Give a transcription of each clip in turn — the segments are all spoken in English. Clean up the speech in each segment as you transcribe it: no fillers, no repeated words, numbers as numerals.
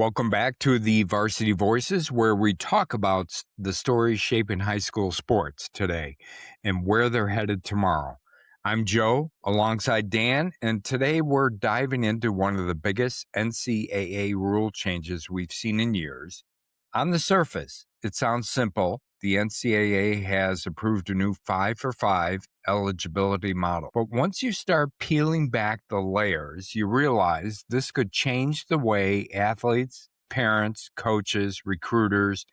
Welcome back to the Varsity Voices, where we talk about the stories shaping high school sports today and where they're headed tomorrow. I'm Joe alongside Dan, and today we're diving into one of the biggest NCAA rule changes we've seen in years. On the surface, it sounds simple. The NCAA has approved a new 5-for-5 eligibility model. But once you start peeling back the layers, you realize this could change the way athletes, parents, coaches, recruiters,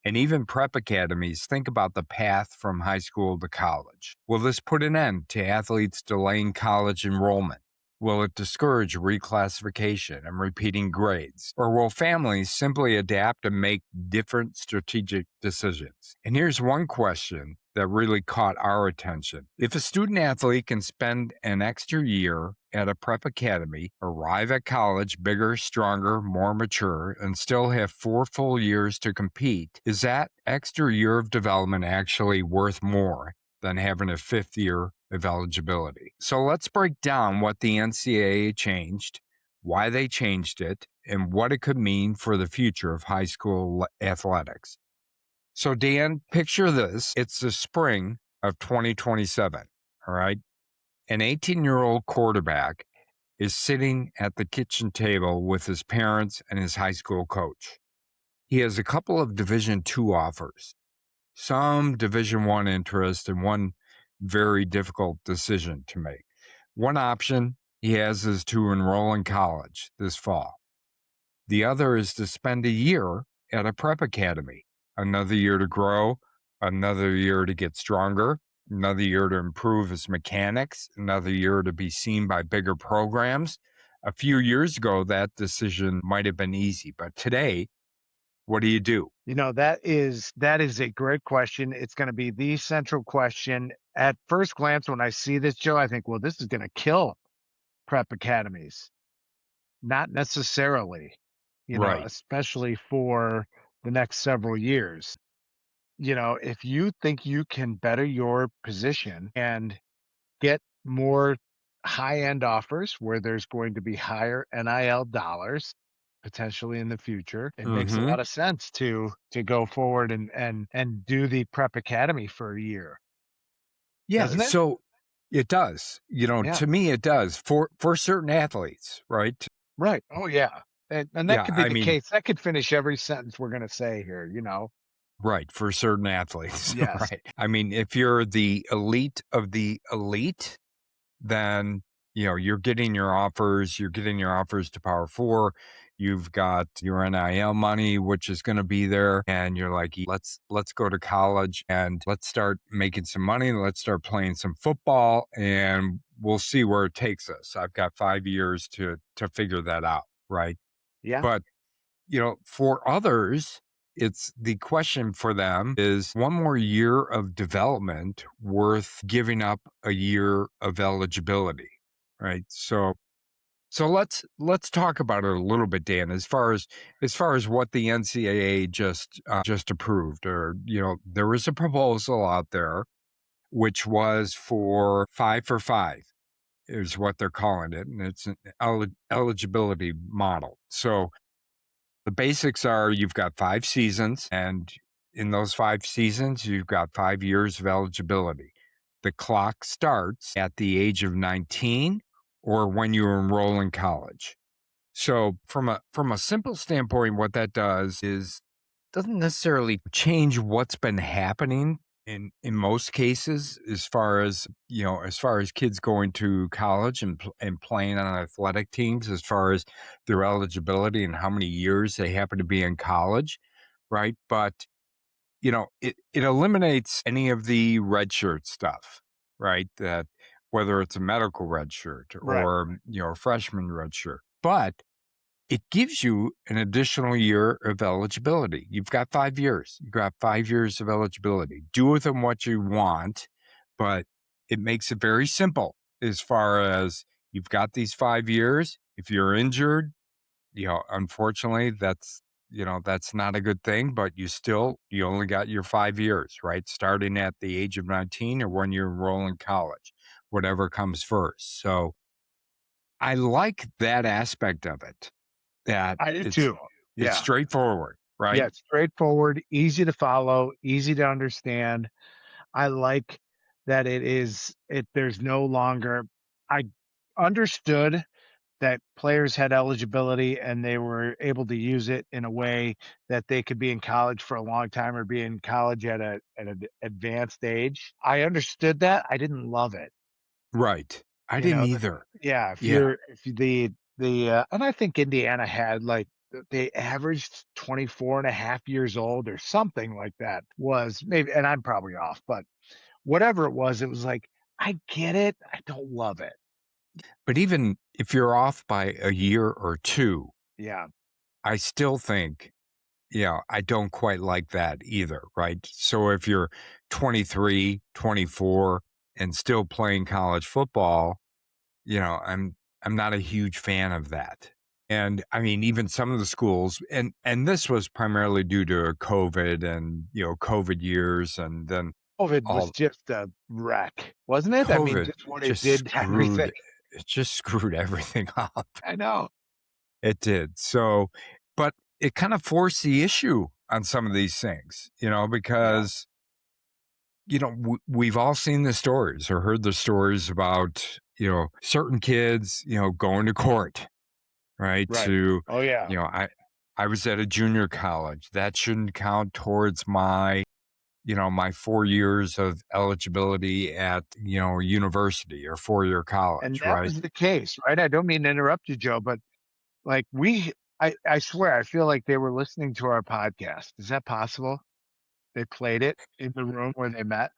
and even prep academies think about the path from high school to college. Will this put an end to athletes delaying college enrollment? Will it discourage reclassification and repeating grades? Or will families simply adapt and make different strategic decisions? And here's one question that really caught our attention. If a student athlete can spend an extra year at a prep academy, arrive at college bigger, stronger, more mature, and still have 4 full years to compete, is that extra year of development actually worth more than having a 5th year of eligibility? So let's break down what the NCAA changed, why they changed it, and what it could mean for the future of high school athletics. So Dan, picture this. It's the spring of 2027, all right? An 18-year-old quarterback is sitting at the kitchen table with his parents and his high school coach. He has a couple of Division II offers, some Division I interest, and one very difficult decision to make. One option he has is to enroll in college this fall. The other is to spend a year at a prep academy, another year to grow, another year to get stronger, another year to improve his mechanics, another year to be seen by bigger programs. A few years ago, that decision might have been easy, but today, what do you do? That is a great question. It's going to be the central question. At first glance, when I see this, Joe, I think, well, this is going to kill prep academies. Not necessarily, Right. especially for the next several years. If you think you can better your position and get more high-end offers where there's going to be higher NIL dollars potentially in the future, it makes a Mm-hmm. lot of sense to go forward and do the prep academy for a year, Yeah, doesn't it? so it does. Yeah, To me, it does for certain athletes, right? right. Oh, yeah. And that Yeah, could be I the mean, case. That could finish every sentence we're going to say here. right, for certain athletes, Yes. right. I mean, if you're the elite of the elite, then you're getting your offers to Power Four. You've got your NIL money, which is going to be there, and you're like, let's go to college and let's start making some money. Let's start playing some football, and we'll see where it takes us. I've got 5 years to figure that out, right? Yeah. But for others, it's the question for them is one more year of development worth giving up a year of eligibility, right? So let's talk about it a little bit, Dan. As far as what the NCAA just approved, or there was a proposal out there which was for 5-for-5 is what they're calling it, and it's an eligibility model. So the basics are you've got 5 seasons, and in those 5 seasons, you've got 5 years of eligibility. The clock starts at the age of 19 or when you enroll in college. So from a simple standpoint, what that does is doesn't necessarily change what's been happening in most cases as far as kids going to college and playing on athletic teams, as far as their eligibility and how many years they happen to be in college, right? But it eliminates any of the red shirt stuff, right? That whether it's a medical red shirt Right. or a freshman red shirt, but it gives you an additional year of eligibility. You've got 5 years. You've got 5 years of eligibility. Do with them what you want, but it makes it very simple as far as you've got these 5 years. If you're injured, unfortunately, that's not a good thing, but you only got your 5 years, right? Starting at the age of 19 or when you enroll in college, whatever comes first. So I like that aspect of it, that I do it's too. It's Yeah. straightforward, Yeah, right? it's straightforward, easy to follow, easy to understand. I like that there's no longer I understood that players had eligibility and they were able to use it in a way that they could be in college for a long time or be in college at an advanced age. I understood that. I didn't love it. Right. I You didn't know, either. yeah, Yeah. if you and I think Indiana had like they averaged 24 and a half years old or something like that was maybe, and I'm probably off, but whatever it was like, I get it. I don't love it. But even if you're off by a year or two, Yeah. I still think, I don't quite like that either, right? So if you're 23, 24, and still playing college football, I'm not a huge fan of that. And I mean, even some of the schools, and this was primarily due to COVID and COVID years, and then COVID was all just a wreck, wasn't it? I mean, COVID just what it just did to everything. screwed it just screwed everything up. I know. It did. So, but it kind of forced the issue on some of these things, Yeah. because we've all seen the stories or heard the stories about certain kids going to court, right? Right. Oh, yeah. I was at a junior college. That shouldn't count towards my 4 years of eligibility at university or 4-year And college, that right? was the case, right? I don't mean to interrupt you, Joe, but like I swear, I feel like they were listening to our podcast. Is that possible? They played it in the room where they met.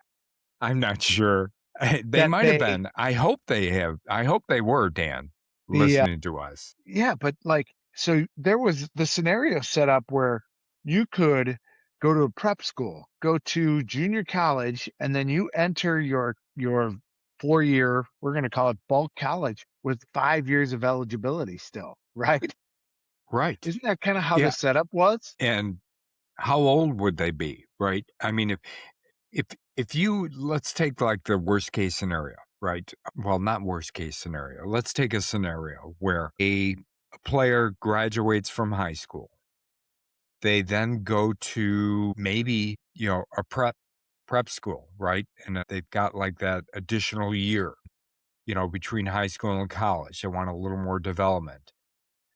I'm not sure. They That might have they been. I hope they have. I hope they were, Dan, the listening to us. Yeah, but like, so there was the scenario set up where you could go to a prep school, go to junior college, and then you enter your 4 year, we're going to call it bulk college with 5 years of eligibility still, right? Right. Isn't that kind of how the Yeah. setup was? And how old would they be, right? I mean, if if you let's take like the worst case scenario, right? Well, not worst case scenario. Let's take a scenario where a player graduates from high school. They then go to maybe, a prep school, right? And they've got like that additional year, between high school and college. They want a little more development.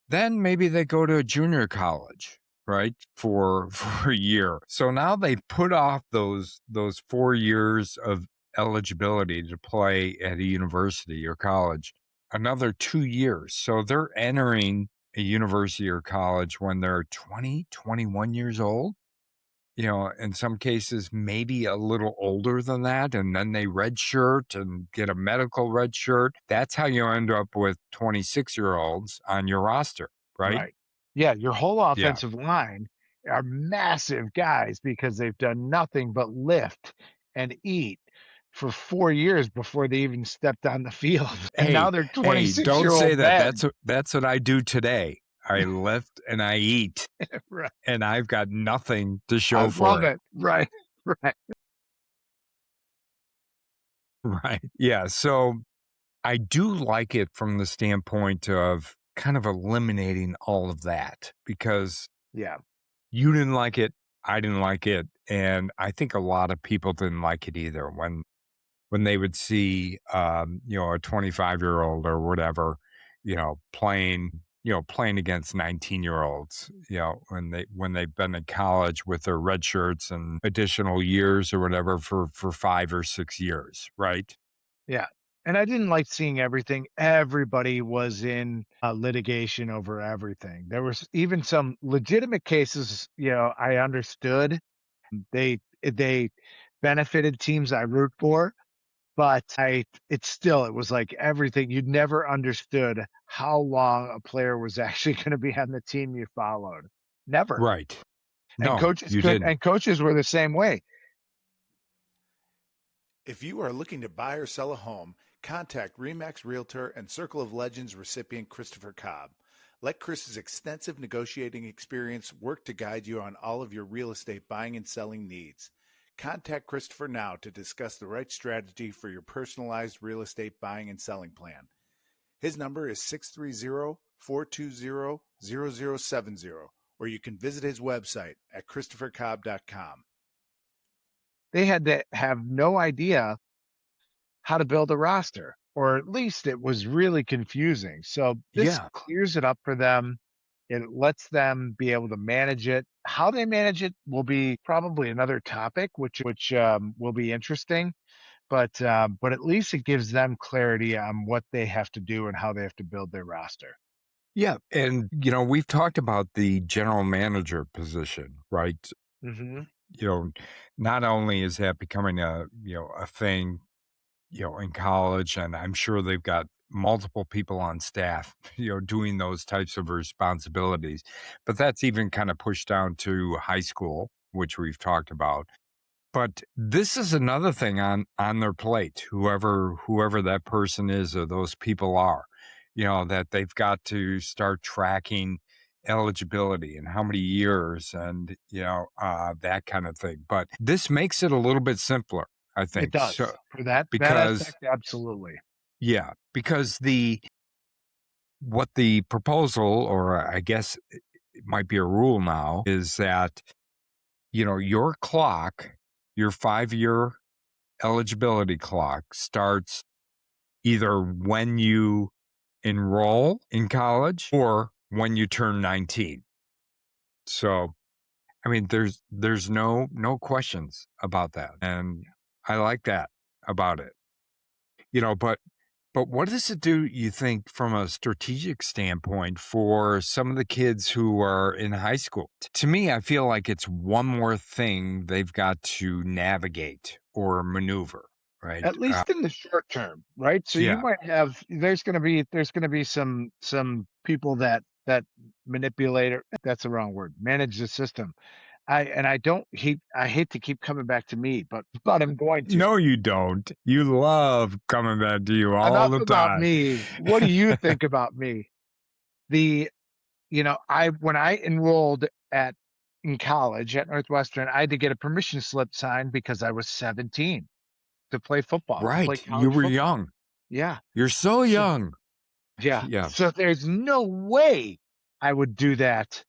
Then maybe they go to a junior college, right? For for a year. So now they put off those 4 years of eligibility to play at a university or college another 2 years. So they're entering a university or college when they're 20, 21 years old. In some cases, maybe a little older than that, and then they redshirt and get a medical red shirt. That's how you end up with 26-year-olds on your roster, right? Right. Yeah, your whole Yeah. offensive line are massive guys because they've done nothing but lift and eat for 4 years before they even stepped on the field. And now Hey, they're hey, don't 26-year-old say that. men. That's what I do today. I lift and I eat, Right. and I've got nothing to I show for love it. it. Right. Right. Right. Yeah. So I do like it from the standpoint of kind of eliminating all of that because Yeah. you didn't like it, I didn't like it, and I think a lot of people didn't like it either when they would see, a 25-year-old or whatever, playing against 19-year-olds, when they've been in college with their red shirts and additional years or whatever for 5 or 6 years, right? Yeah. And I didn't like seeing everything. Everybody was in litigation over everything. There was even some legitimate cases, I understood. They benefited teams I root for, but it was like everything you'd never understood how long a player was actually gonna be on the team you followed. Never. Right. No, you didn't. And coaches were the same way. If you are looking to buy or sell a home, contact Remax Realtor and Circle of Legends recipient Christopher Cobb. Let Chris's extensive negotiating experience work to guide you on all of your real estate buying and selling needs. Contact Christopher now to discuss the right strategy for your personalized real estate buying and selling plan. His number is 630-420-0070, or you can visit his website at christophercobb.com. They had to have no idea how to build a roster, or at least it was really confusing. So this Yeah. clears it up for them. It lets them be able to manage it. How they manage it will be probably another topic, which will be interesting. But at least it gives them clarity on what they have to do and how they have to build their roster. Yeah. And, we've talked about the general manager position, right? Hmm. You know, not only is that becoming a thing, in college, and I'm sure they've got multiple people on staff, doing those types of responsibilities, but that's even kind of pushed down to high school, which we've talked about. But this is another thing on their plate, whoever that person is or those people are, that they've got to start tracking eligibility and how many years and that kind of thing. But this makes it a little bit simpler, I It think. does So for that because aspect, absolutely. because the what the proposal, or I guess it might be a rule now, is that your clock, your 5-year eligibility clock starts either when you enroll in college or when you turn 19. So, I mean, there's no questions about that. And I like that about it. But what does it do, you think, from a strategic standpoint for some of the kids who are in high school? To me, I feel like it's one more thing they've got to navigate or maneuver, right? At least in the short term, right? So you Yeah. might have there's gonna be some people that manipulate, or that's the wrong word, manage the system. I hate to keep coming back to me, but I'm going to. No, you don't. You love coming back to you all Enough the about time. me. What do you think about me? The I when I enrolled at in college at Northwestern, I had to get a permission slip signed because I was 17 to play football, to play Right. You college were football. young. Yeah. You're so So young. yeah. Yeah. So there's no way I would do that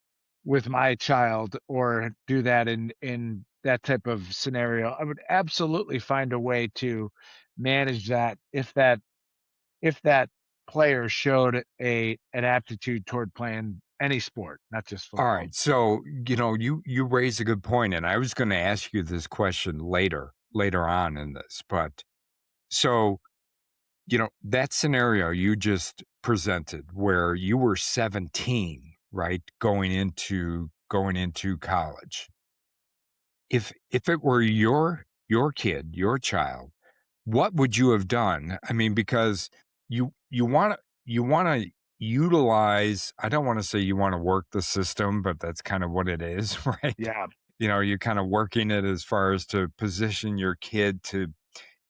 with my child or do that in that type of scenario. I would absolutely find a way to manage that if that player showed an aptitude toward playing any sport, not just All football. right. So, you raise a good point, and I was going to ask you this question later on in this, but so, that scenario you just presented where you were 17, right, going into college. If it were your kid, your child, what would you have done? I mean, because you want to utilize, I don't want to say you want to work the system, but that's kind of what it is, right? Yeah. You're kind of working it as far as to position your kid to,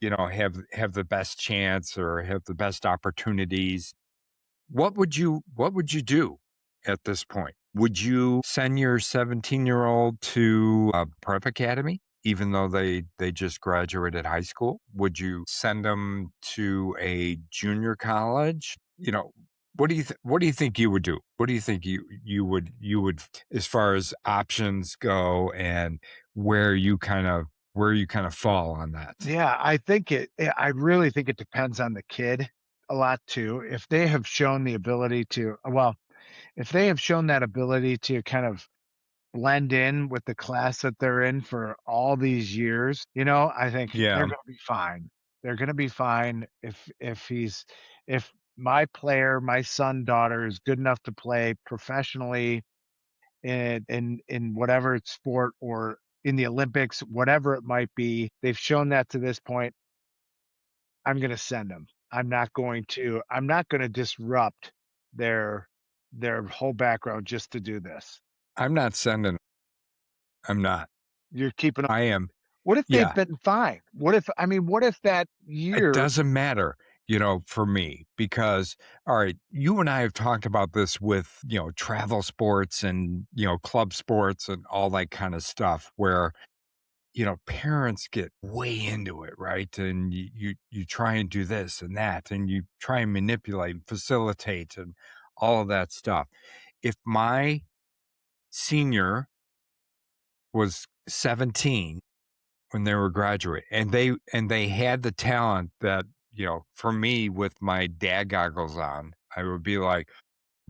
have the best chance or have the best opportunities. What would you do at this point? Would you send your 17-year-old to a prep academy even though they just graduated high school? Would you send them to a junior college? What do you think you would do? What do you think you would as far as options go, and where you kind of fall on that? Yeah, I really think it depends on the kid a lot too. If they have shown the ability to well, if they have shown that ability to kind of blend in with the class that they're in for all these years, I think they're Yeah. gonna be fine. They're gonna be fine if my player, my son, daughter is good enough to play professionally in whatever sport or in the Olympics, whatever it might be. They've shown that to this point. I'm gonna send them. I'm not gonna disrupt their their whole background just to do this. I'm not sending I'm not. You're keeping I am. What if they've Yeah. been fine? What if that It year. doesn't matter, for me, because, all right, you and I have talked about this with, travel sports and, club sports and all that kind of stuff where, parents get way into it, right? And you try and do this and that, and you try and manipulate, facilitate, and all of that stuff. If my senior was 17 when they were graduating, and they had the talent that, for me with my dad goggles on, I would be like,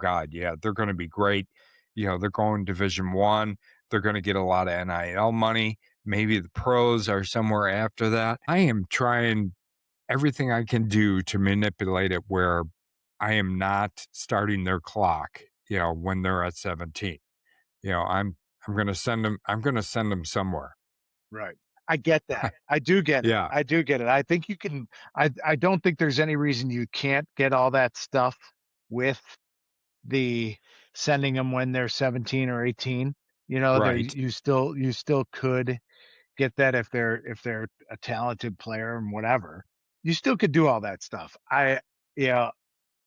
God, yeah, they're going to be great. They're going Division 1. They're going to get a lot of NIL money. Maybe the pros are somewhere after that. I am trying everything I can do to manipulate it where I am not starting their clock, when they're at 17. I'm going to send them. I'm going to send them somewhere. Right. I get that. I do get it. Yeah. I do get it. I think you can. I don't think there's any reason you can't get all that stuff with the sending them when they're 17 or 18. There Right. you still could get that if they're a talented player and whatever. You still could do all that stuff. Yeah,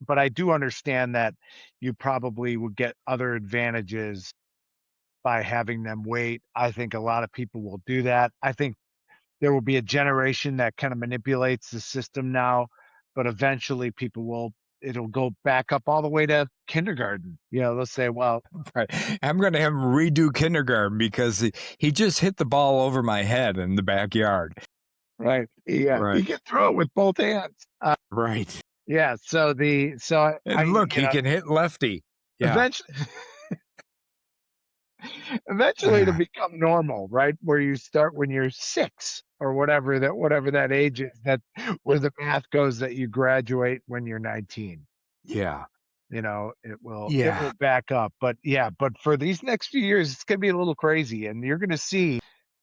but I do understand that you probably would get other advantages by having them wait. I think a lot of people will do that. I think there will be a generation that kind of manipulates the system now, but eventually it'll go back up all the way to kindergarten. They'll say, well, Right. I'm going to have him redo kindergarten because he just hit the ball over my head in the backyard. right, yeah, Right. he can throw it with both hands. Right. Yeah, And look, he can hit lefty. Yeah. eventually, eventually it'll become normal, right? Where you start when you're 6 or whatever that age is, that where the math goes that you graduate when you're 19. Yeah. It will back up. But for these next few years, it's gonna be a little crazy, and you're gonna see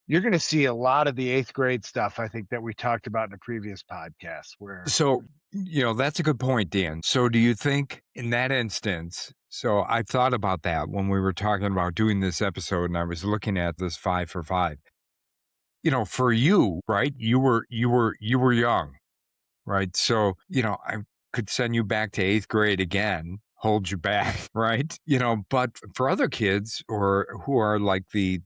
a lot of the 8th grade stuff, I think, that we talked about in a previous podcast where So, that's a good point, Dan. So do you think in that instance, so I thought about that when we were talking about doing this episode and I was looking at this 5 for 5. For you, right? You were young, right? So, I could send you back to 8th grade again, hold you back, right? But for other kids or who are like the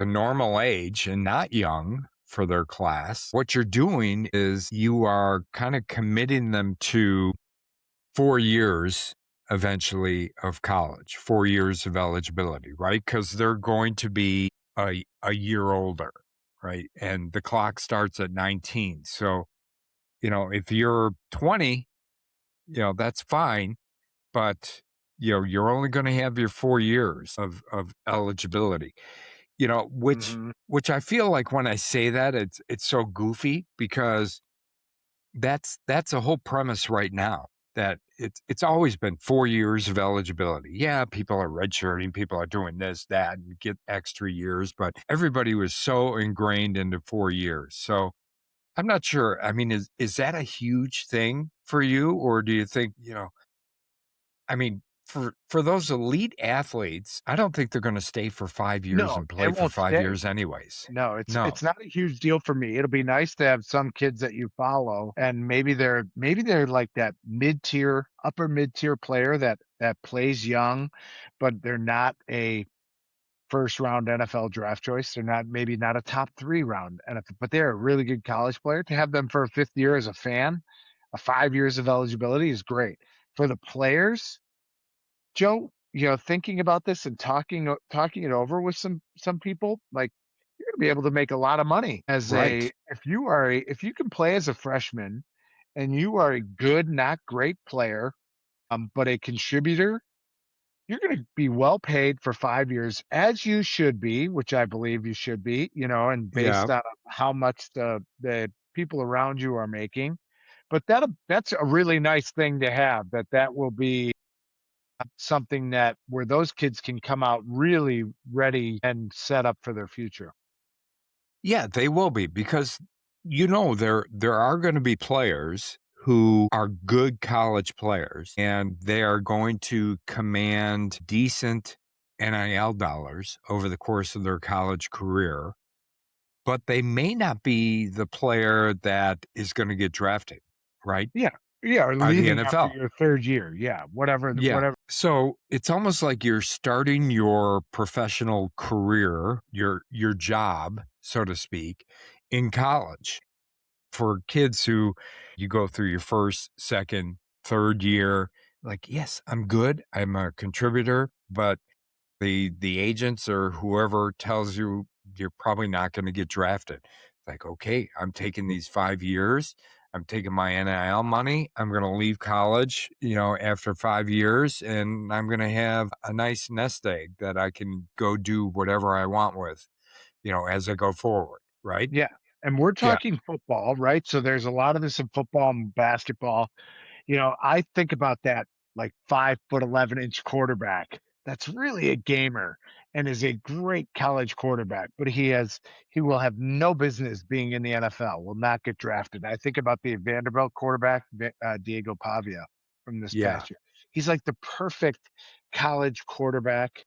normal age and not young for their class, what you're doing is you are kind of committing them to 4 years eventually of college, 4 years of eligibility, right? Because they're going to be a year older, right? And the clock starts at 19. So, if you're 20, that's fine, but you're only going to have your 4 years of eligibility. Which Mhm. which I feel like when I say that it's so goofy because that's a whole premise right now that it's always been 4 years of eligibility. Yeah, people are redshirting, people are doing this, that, and get extra years, but everybody was so ingrained into 4 years. So I'm not sure. I mean, is that a huge thing for you, or do you think, I mean, for those elite athletes, I don't think they're going to stay for 5 years No, and they play for won't 5 stay. years anyways. No, it's No. it's not a huge deal for me. It'll be nice to have some kids that you follow, and maybe they're like that mid-tier, upper mid-tier player that plays young, but they're not a first round NFL draft choice. They're maybe not a top 3 round NFL, but they're a really good college player. To have them for a 5th year as a fan, 5 years of eligibility is great. For the players, Joe, thinking about this and talking it over with some people, like, you're gonna be able to make a lot of money Right. if you can play as a freshman and you are a good, not great player, but a contributor, you're gonna be well paid for 5 years, as you should be, which I believe you should be, and Yeah. based on how much the people around you are making. But that's a really nice thing to have, that will be something that where those kids can come out really ready and set up for their future. Yeah, they will be because there are going to be players who are good college players and they are going to command decent NIL dollars over the course of their college career, but they may not be the player that is going to get drafted, right? Yeah. Yeah, or By the leaving after NFL. your 3rd year. Yeah, Yeah. whatever. So it's almost like you're starting your professional career, your job, so to speak, in college. For kids who you go through your first, second, third year, like, yes, I'm good. I'm a contributor, but The agents or whoever tells you you're probably not gonna get drafted. It's like, "Okay, I'm taking these 5 years. I'm taking my NIL money. I'm gonna leave college, after 5 years, and I'm gonna have a nice nest egg that I can go do whatever I want with, as I go forward." Right? Yeah, and we're Yeah. talking football, right? So there's a lot of this in football and basketball. I think about that like 5'11" inch quarterback that's really a gamer and is a great college quarterback, but he will have no business being in the NFL, will not get drafted. I think about the Vanderbilt quarterback, Diego Pavia from this Yeah. past year. He's like the perfect college quarterback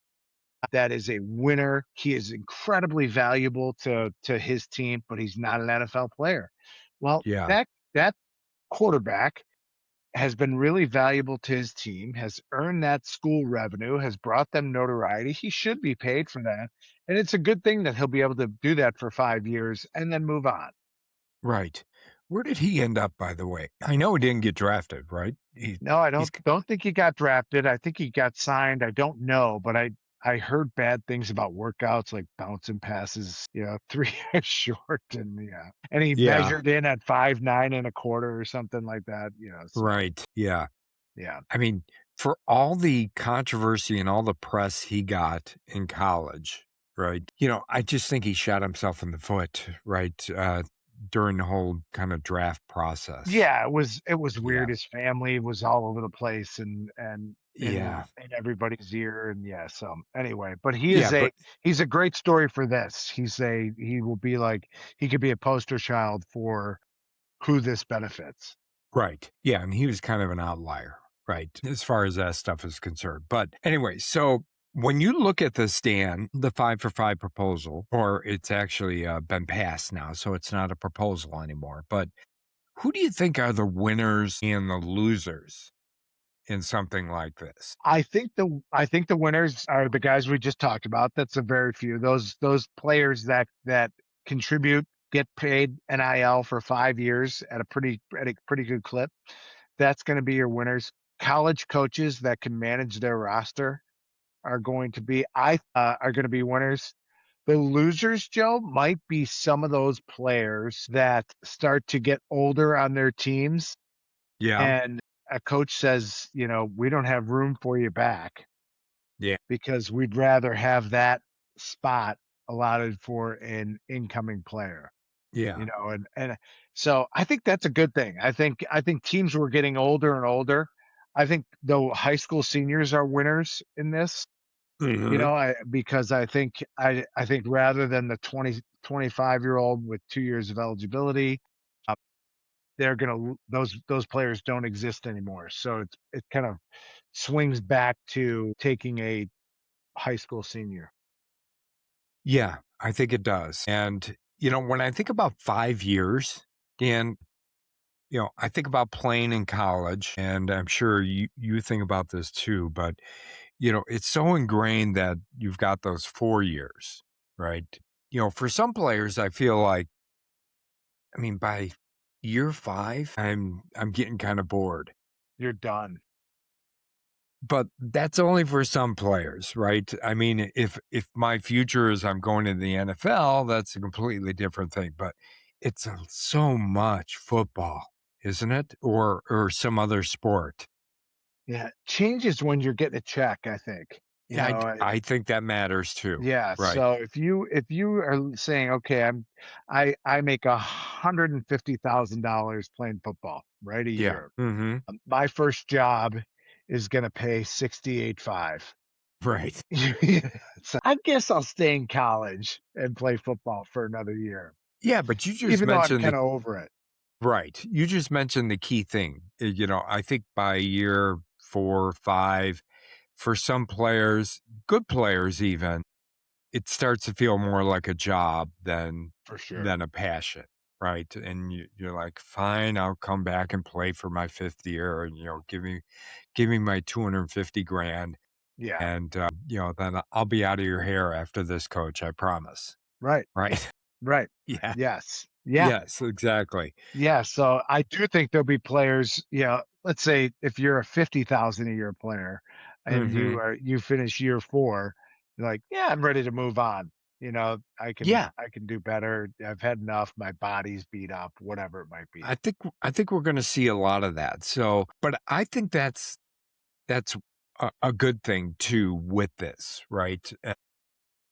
that is a winner. He is incredibly valuable to his team, but he's not an NFL player. Well, Yeah. that quarterback has been really valuable to his team, has earned that school revenue, has brought them notoriety. He should be paid for that. And it's a good thing that he'll be able to do that for 5 years and then move on. Right. Where did he end up, by the way? I know he didn't get drafted, right? No, I He's don't think he got drafted. I think he got signed. I don't know, but I heard bad things about workouts like bouncing passes, 3 years short and yeah. And he Yeah. measured in at 5'9" and a quarter or something like that, so Right. Yeah. yeah. I mean, for all the controversy and all the press he got in college, right? I just think he shot himself in the foot, right? During the whole kind of draft process. Yeah, it was Yeah. weird. His family was all over the place and Yeah. in everybody's ear, and yeah, so anyway, but he Yeah. is But he's a great story for this. He will be like he could be a poster child for who this benefits. right. Yeah. And he was kind of an outlier, right? As far as that stuff is concerned. But anyway, so when you look at the stand, the 5 for 5 proposal, or it's actually been passed now, so it's not a proposal anymore. But who do you think are the winners and the losers in something like this? I think the winners are the guys we just talked about. That's a very few. Those players that contribute, get paid NIL for 5 years at a pretty good clip. That's gonna be your winners. College coaches that can manage their roster are gonna be winners. The losers, Joe, might be some of those players that start to get older on their teams, Yeah. and a coach says, "We don't have room for you back Yeah. because we'd rather have that spot allotted for an incoming player." Yeah. And so I think that's a good thing. I think teams were getting older and older. I think though high school seniors are winners in this, Hmm. because I think rather than the 20, 25-year-old with 2 years of eligibility, uh, those players don't exist anymore. So it kind of swings back to taking a high school senior Yeah. I think it does. And, when I think about 5 years, Dan, I think about playing in college, and I'm sure you think about this too, but it's so ingrained that you've got those 4 years, right? For some players, I feel like, I mean, by year 5, I'm getting kind of bored. you're done. But that's only for some players, right? I mean, if my future is I'm going to the NFL, that's a completely different thing. But it's so much football, isn't it? Or some other sport. Yeah, changes when you're getting a check, I think. You Yeah, know, I think that matters too. yeah, Right. so if you are saying, "Okay, I make $150,000 playing football, right, a Yeah. year. Hmm. My first job is gonna pay 68.5. Right. So, I guess I'll stay in college and play football for another year, Yeah, but you just even though I'm mentioned the kinda over it. right. You just mentioned the key thing. I think by year 4, 5, for some players, good players even, it starts to feel more like a job than For sure. a passion, right? And you're like, fine, I'll come back and play for my 5th year, and give me my 250 grand, Yeah. and then I'll be out of your hair after this, coach. I promise. Right. Right? Right. Yeah. Yes. Yeah. Yes. Exactly. Yeah, so I do think there'll be players, let's say if you're a 50,000 a year player and Hmm. you finish year 4, Like, yeah, I'm ready to move on. Yeah, I can do better. I've had enough. My body's beat up, whatever it might be. I think we're gonna see a lot of that. So, but I think that's a good thing too with this, right?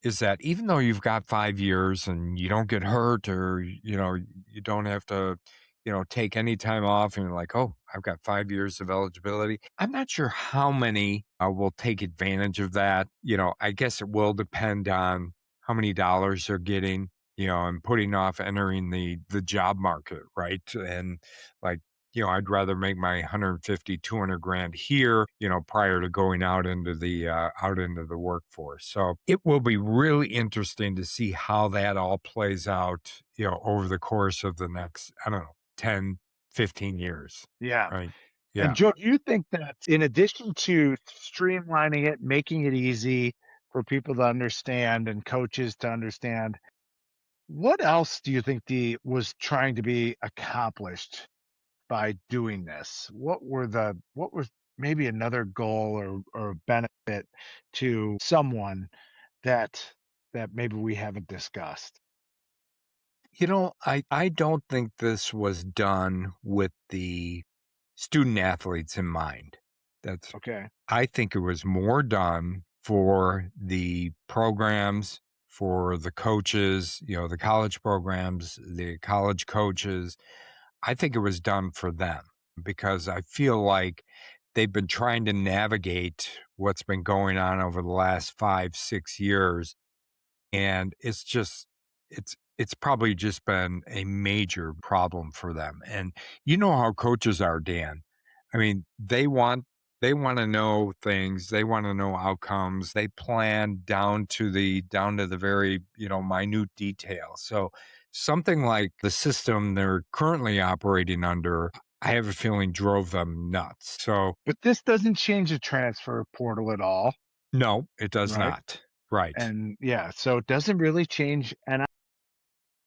Is that even though you've got 5 years and you don't get hurt or, you don't have to, take any time off and you're like, "Oh, I've got 5 years of eligibility." I'm not sure how many, will take advantage of that. I guess it will depend on how many dollars they're getting, and putting off entering the job market, right? And, like, I'd rather make my 150, 200 grand here, prior to going out into the workforce. So it will be really interesting to see how that all plays out, over the course of the next, I don't know, 10, 15 years. Yeah. Right. And Yeah. Joe, do you think that in addition to streamlining it, making it easy for people to understand and coaches to understand, what else do you think the was trying to be accomplished by doing this? What was maybe another goal or benefit to someone that maybe we haven't discussed? I don't think this was done with the student athletes in mind. That's Okay. I think it was more done for the programs, for the coaches, the college programs, the college coaches. I think it was done for them because I feel like they've been trying to navigate what's been going on over the last 5, 6 years. And it's probably just been a major problem for them. And you know how coaches are, Dan. I mean, they want to know things, they want to know outcomes. They plan down to the very, minute detail. So something like the system they're currently operating under, I have a feeling drove them nuts. So But this doesn't change the transfer portal at all, no, it does right? not. Right. And yeah, so it doesn't really change. And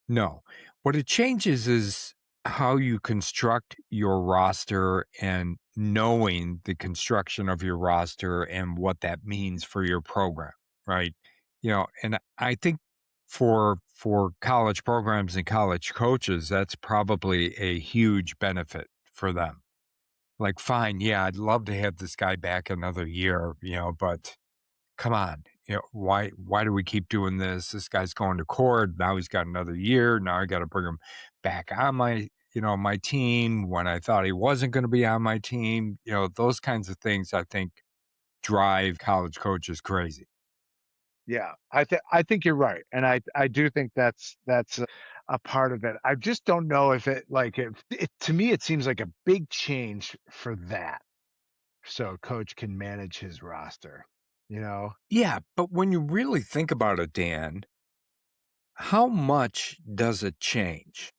No. What it changes is how you construct your roster and knowing the construction of your roster and what that means for your program, right? And I think for college programs and college coaches, that's probably a huge benefit for them. Like, fine, yeah, I'd love to have this guy back another year, but come on, why do we keep doing this? This guy's going to court. Now he's got another year. Now I got to bring him back on my team when I thought he wasn't going to be on my team. Those kinds of things I think drive college coaches crazy. yeah, I think you're right, and I do think that's a part of it. I just don't know if it like it to me it seems like a big change for that, so a coach can manage his roster. You know, Yeah, but when you really think about it, Dan, how much does it change?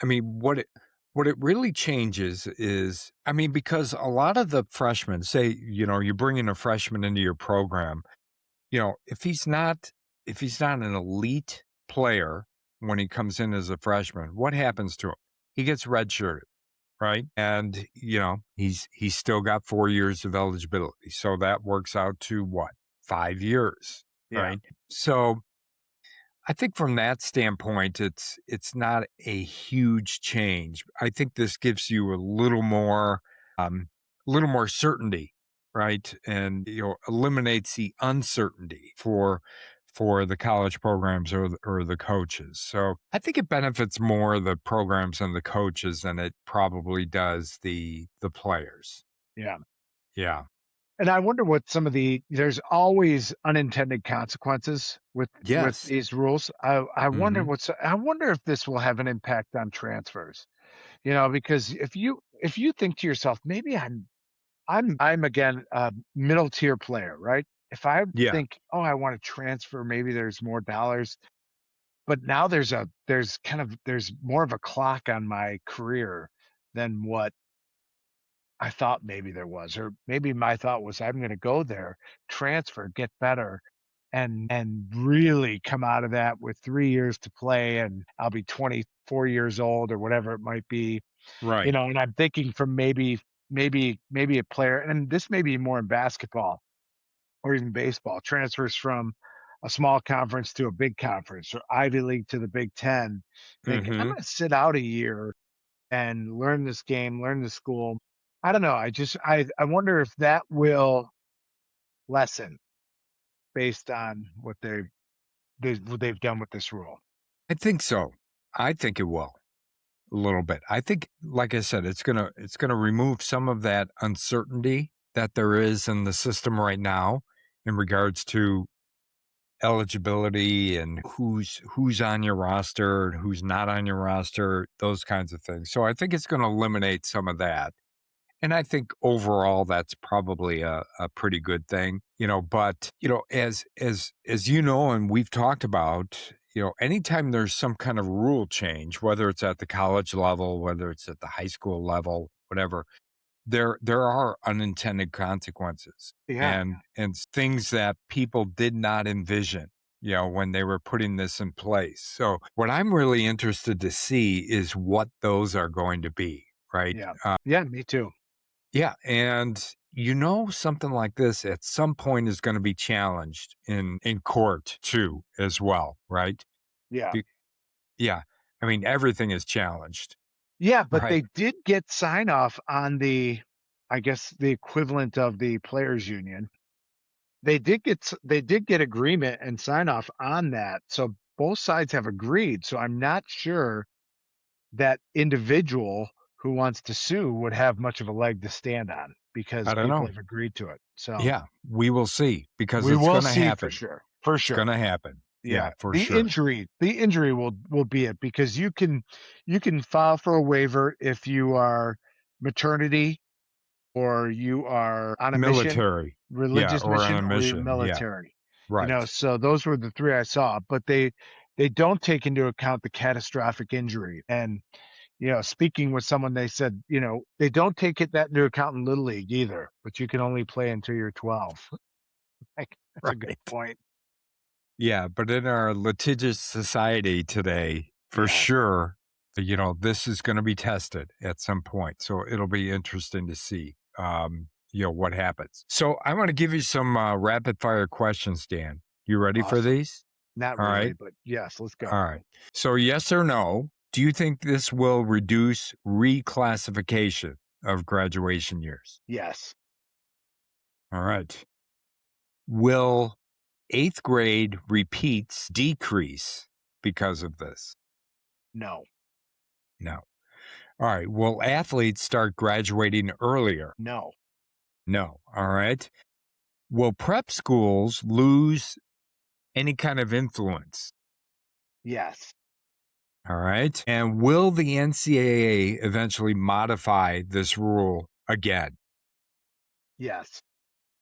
I mean, what it really changes is, I mean, because a lot of the freshmen say, you bring in a freshman into your program, if he's not an elite player when he comes in as a freshman, what happens to him? He gets redshirted, right? And he's still got 4 years of eligibility. So that works out to what? 5 years, yeah, right? So I think from that standpoint, it's not a huge change. I think this gives you a little more certainty, right? And eliminates the uncertainty for the college programs or the coaches. So I think it benefits more the programs and the coaches than it probably does the players. yeah. Yeah. And I wonder what some of there's always unintended consequences with Yes. these rules. Hmm. I wonder if this will have an impact on transfers. You know, because if you think to yourself, maybe I'm again a middle tier player, right? If I Yeah. think, oh, I want to transfer, maybe there's more dollars, but now there's more of a clock on my career than what I thought maybe there was, or maybe my thought was I'm going to go there, transfer, get better, and really come out of that with 3 years to play, and I'll be 24 years old or whatever it might be. Right. And I'm thinking from maybe a player, and this may be more in basketball. or even baseball, transfers from a small conference to a big conference or Ivy League to the Big Ten, think, I'm Hmm. going to sit out a year and learn this game, learn the school. I don't know. I wonder if that will lessen based on what they've done with this rule. I think so. I think it will a little bit. I think, like I said, it's gonna remove some of that uncertainty that there is in the system right now in regards to eligibility and who's on your roster and who's not on your roster, those kinds of things. So I think it's going to eliminate some of that. And I think overall that's probably a pretty good thing, but as you know, and we've talked about, anytime there's some kind of rule change, whether it's at the college level, whether it's at the high school level, whatever, there are unintended consequences Yeah. and things that people did not envision, when they were putting this in place. So what I'm really interested to see is what those are going to be, right? Yeah. Yeah. Me too. Yeah, and something like this at some point is going to be challenged in court too, as well, right? Yeah. Be- yeah, I mean everything is challenged, Yeah. But right? they did get sign off on I guess, the equivalent of the players union. They did get agreement and sign off on that. So both sides have agreed. So I'm not sure that individual who wants to sue would have much of a leg to stand on because I don't people know. have agreed to it. So Yeah, we will see because we it's will going to see for happen. sure. For It's going sure. to happen. Yeah, Yeah. for sure. The injury will be it because you can file for a waiver if you are maternity or you are on a mission, Military. Yeah, religious or on mission, a or you're mission. Yeah, military. right. So those were the 3 I saw, but they don't take into account the catastrophic injury. And, speaking with someone, they said, they don't take that into account in Little League either, but you can only play until you're 12. Like, that's a good Right. point. Yeah, but in our litigious society today, for Yeah. sure, this is going to be tested at some point. So it'll be interesting to see, what happens. So I want to give you some rapid fire questions, Dan. You ready for Awesome. these? Not All really, right. but yes, let's go. All right. So, yes or no, do you think this will reduce reclassification of graduation years? Yes. All right. Will eighth grade repeats decrease because of this? No. No. All right. Will athletes start graduating earlier? No. No. All right. Will prep schools lose any kind of influence? Yes. All right. And will the NCAA eventually modify this rule again? Yes.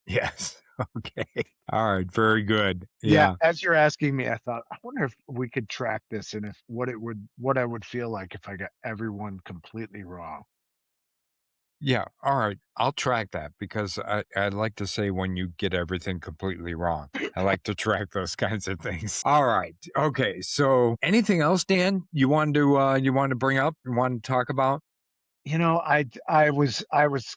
Yes. Okay. All right. Very good. Yeah, Yeah. as you're asking me, I thought, I wonder if we could track this and if what I would feel like if I got everyone completely wrong. Yeah. All right. I'll track that because I like to say when you get everything completely wrong. I like to track those kinds of things. All right. Okay. So anything else, Dan, you wanted to bring up and want to talk about? I was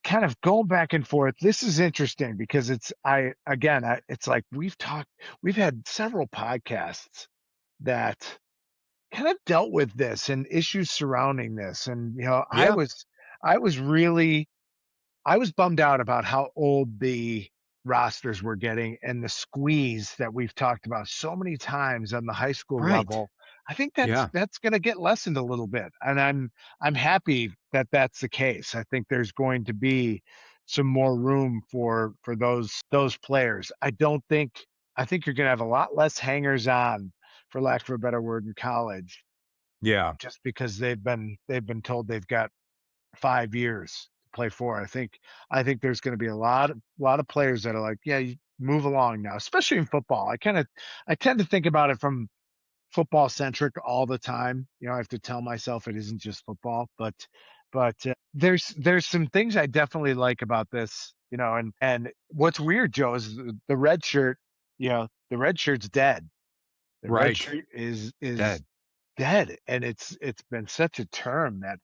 kind of going back and forth. This is interesting because it's like we've had several podcasts that kind of dealt with this and issues surrounding this. And Yeah. I was really I was bummed out about how old the rosters were getting and the squeeze that we've talked about so many times on the high school Right. level. I think Yeah. that's going to get lessened a little bit, and I'm happy that that's the case. I think there's going to be some more room for those players. I think you're going to have a lot less hangers on, for lack of a better word, in college, Yeah. just because they've been told they've got 5 years to play for. I think there's gonna be lot of players that are like, "Yeah, you move along now," especially in football. I tend to think about it from football centric all the time. I have to tell myself it isn't just football, but there's some things I definitely like about this, and what's weird, Joe, is the red shirt, the red shirt's dead. The red Right. shirt It's is dead dead, and it's been such a term that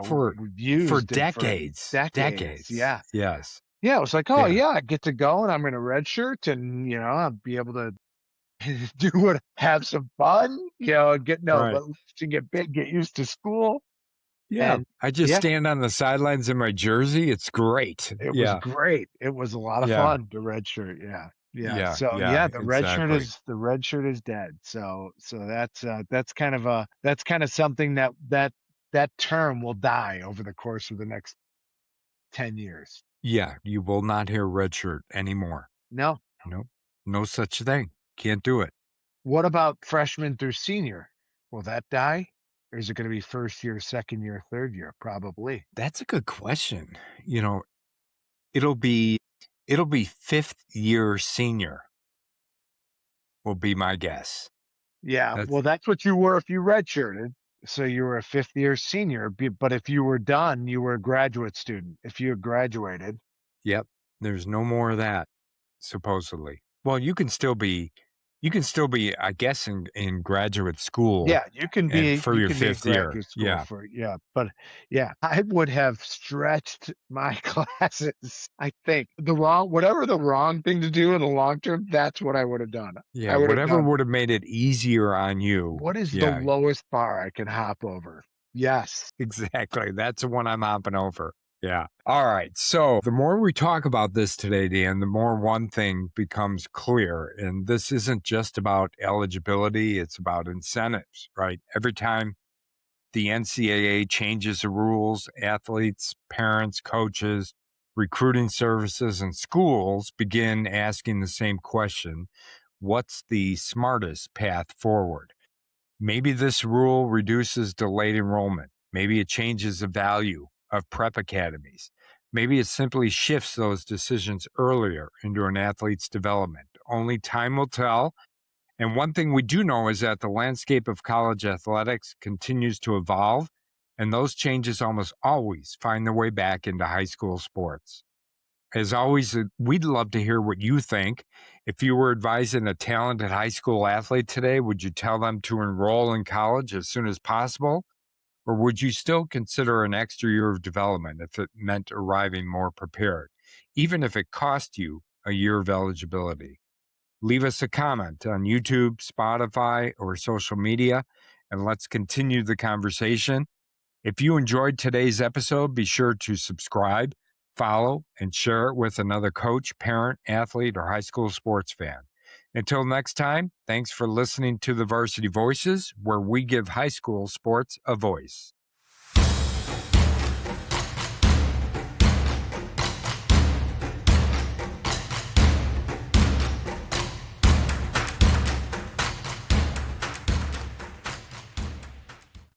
for we've for used and for decades. decades. Decades. Yeah, Yes. Yeah, it was like, oh Yeah. yeah, I get to go and I'm in a red shirt and I'll be able to have some fun, Right. but to get big, get used to school. Yeah. And I just yeah, stand on the sidelines in my jersey. It's great. it was Yeah. great. It was a lot of Yeah. fun, the red shirt. Yeah. Yeah. Yeah. So Yeah. the Exactly. red shirt is dead. So that's kind of something that term will die over the course of the next 10 years. Yeah. You will not hear red shirt anymore. No. Nope. No such thing. Can't do it. What about freshman through senior? Will that die? Or is it going to be first year, second year, third year? Probably. That's a good question. You know, it'll be fifth year senior will be my guess. Yeah. That's Well, that's what you were if you redshirted. So you were a fifth year senior. But if you were done, you were a graduate student. If you had graduated, Yep. There's no more of that, supposedly. Well, you can still be, I guess, in graduate school yeah, and for you your can be in fifth year. graduate school Yeah. for but yeah, I would have stretched my classes. I think whatever the wrong thing to do in the long term, that's what I would have done. Yeah. I would have Whatever done would have made it easier on you. what is the Yeah, lowest bar I can hop over? Yes. exactly. That's the one I'm hopping over. Yeah. All right. So the more we talk about this today, Dan, the more one thing becomes clear. And this isn't just about eligibility, it's about incentives, right? Every time the NCAA changes the rules, athletes, parents, coaches, recruiting services, and schools begin asking the same question: what's the smartest path forward? Maybe this rule reduces delayed enrollment. Maybe it changes the value of prep academies. Maybe it simply shifts those decisions earlier into an athlete's development. Only time will tell. And one thing we do know is that the landscape of college athletics continues to evolve, and those changes almost always find their way back into high school sports. As always, we'd love to hear what you think. If you were advising a talented high school athlete today, would you tell them to enroll in college as soon as possible? Or would you still consider an extra year of development if it meant arriving more prepared, even if it cost you a year of eligibility? Leave us a comment on YouTube, Spotify, or social media, and let's continue the conversation. If you enjoyed today's episode, be sure to subscribe, follow, and share it with another coach, parent, athlete, or high school sports fan. Until next time, thanks for listening to the Varsity Voices, where we give high school sports a voice.